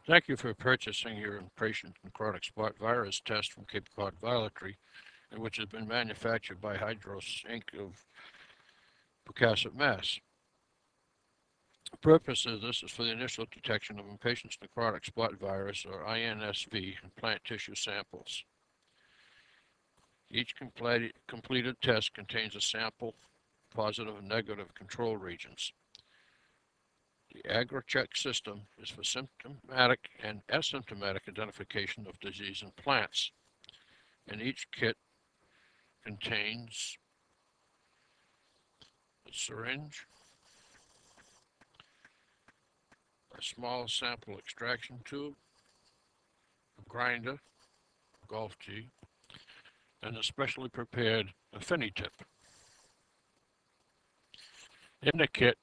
Thank you for purchasing your patient necrotic spot virus test from Cape Cod Violetry, which has been manufactured by Hydros Inc. of Pocasset, Mass. The purpose of this is for the initial detection of patient's necrotic spot virus, or INSV, in plant tissue samples. Each completed test contains a sample, positive and negative control regions. The AgriCheck system is for symptomatic and asymptomatic identification of disease in plants, and each kit contains a syringe, a small sample extraction tube, a grinder, golf tee, and a specially prepared AffiniTip. In the kit,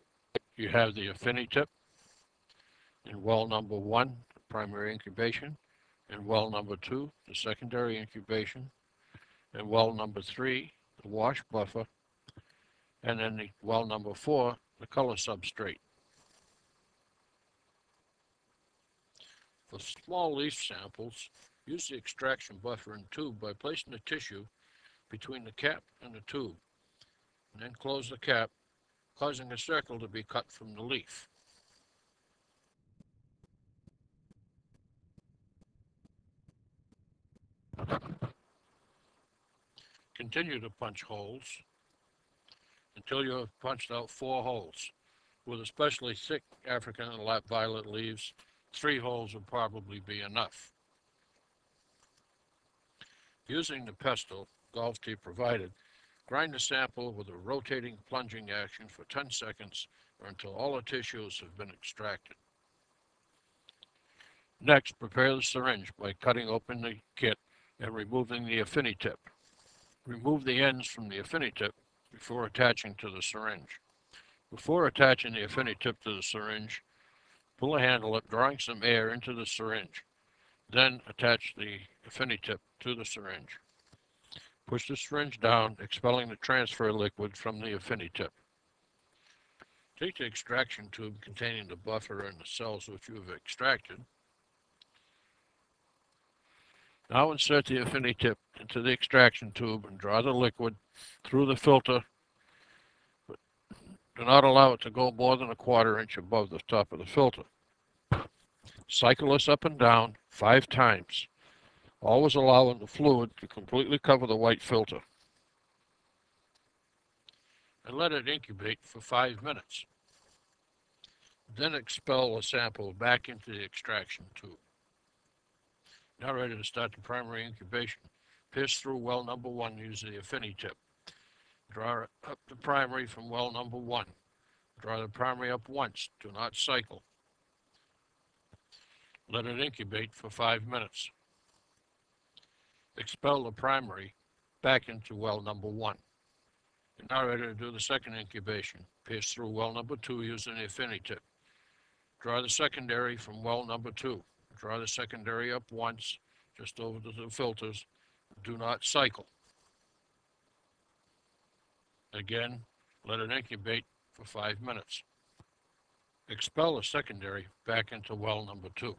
you have the AffiniTip in well number 1, the primary incubation, and well number 2, the secondary incubation, and well number 3, the wash buffer, and then the well number 4, the color substrate. For small leaf samples, use the extraction buffer and tube by placing the tissue between the cap and the tube, and then close the cap, causing a circle to be cut from the leaf. Continue to punch holes until you have punched out 4 holes. With especially thick African and lap violet leaves, 3 holes would probably be enough. Using the pestle, golf tee provided, grind the sample with a rotating plunging action for 10 seconds or until all the tissues have been extracted. Next, prepare the syringe by cutting open the kit and removing the AffiniTip. Remove the ends from the AffiniTip before attaching to the syringe. Before attaching the AffiniTip to the syringe, pull the handle up, drawing some air into the syringe. Then attach the AffiniTip to the syringe. Push the syringe down, expelling the transfer liquid from the AffiniTip. Take the extraction tube containing the buffer and the cells which you have extracted. Now insert the AffiniTip into the extraction tube and draw the liquid through the filter, but do not allow it to go more than a quarter inch above the top of the filter. Cycle this up and down 5 times, always allowing the fluid to completely cover the white filter. And let it incubate for 5 minutes. Then expel the sample back into the extraction tube. Now ready to start the primary incubation. Pierce through well number 1 using the AffiniTip. Draw up the primary from well number 1. Draw the primary up once. Do not cycle. Let it incubate for 5 minutes. Expel the primary back into well number 1. You're now ready to do the second incubation. Pierce through well number 2 using the AffiniTip. Draw the secondary from well number 2. Draw the secondary up once, just over the filters. Do not cycle. Again, let it incubate for 5 minutes. Expel the secondary back into well number 2.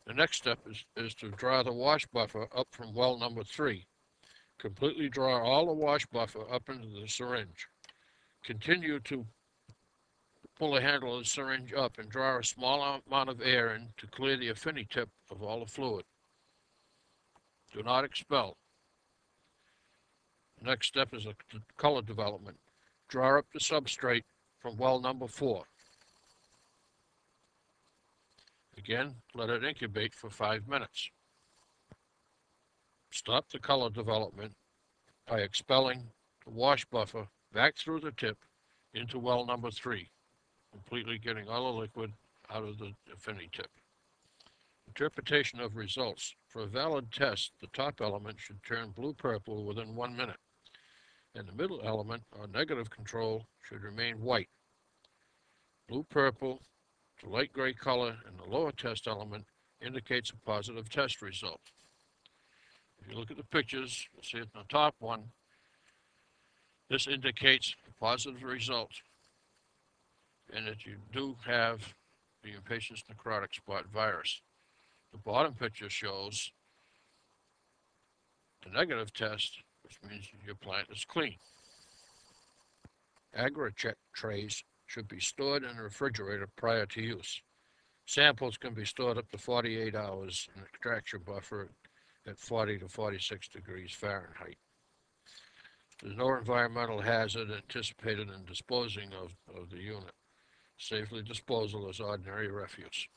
The next step is to draw the wash buffer up from well number 3. Completely draw all the wash buffer up into the syringe. Continue to pull the handle of the syringe up and draw a small amount of air in to clear the AffiniTip of all the fluid. Do not expel. The next step is the color development. Draw up the substrate from well number 4. Again, let it incubate for 5 minutes. Stop the color development by expelling the wash buffer back through the tip into well number 3, completely getting all the liquid out of the AffiniTip. Interpretation of results. For a valid test, the top element should turn blue-purple within 1 minute, and the middle element, or negative control, should remain white. Blue-purple to light gray color in the lower test element indicates a positive test result. If you look at the pictures, you'll see it in the top one. This indicates a positive result. and that you do have the impatiens necrotic spot virus. The bottom picture shows the negative test, which means your plant is clean. AgriCheck trays should be stored in a refrigerator prior to use. Samples can be stored up to 48 hours in an extraction buffer at 40 to 46 degrees Fahrenheit. There's no environmental hazard anticipated in disposing of the unit. Safely disposal is ordinary refuse.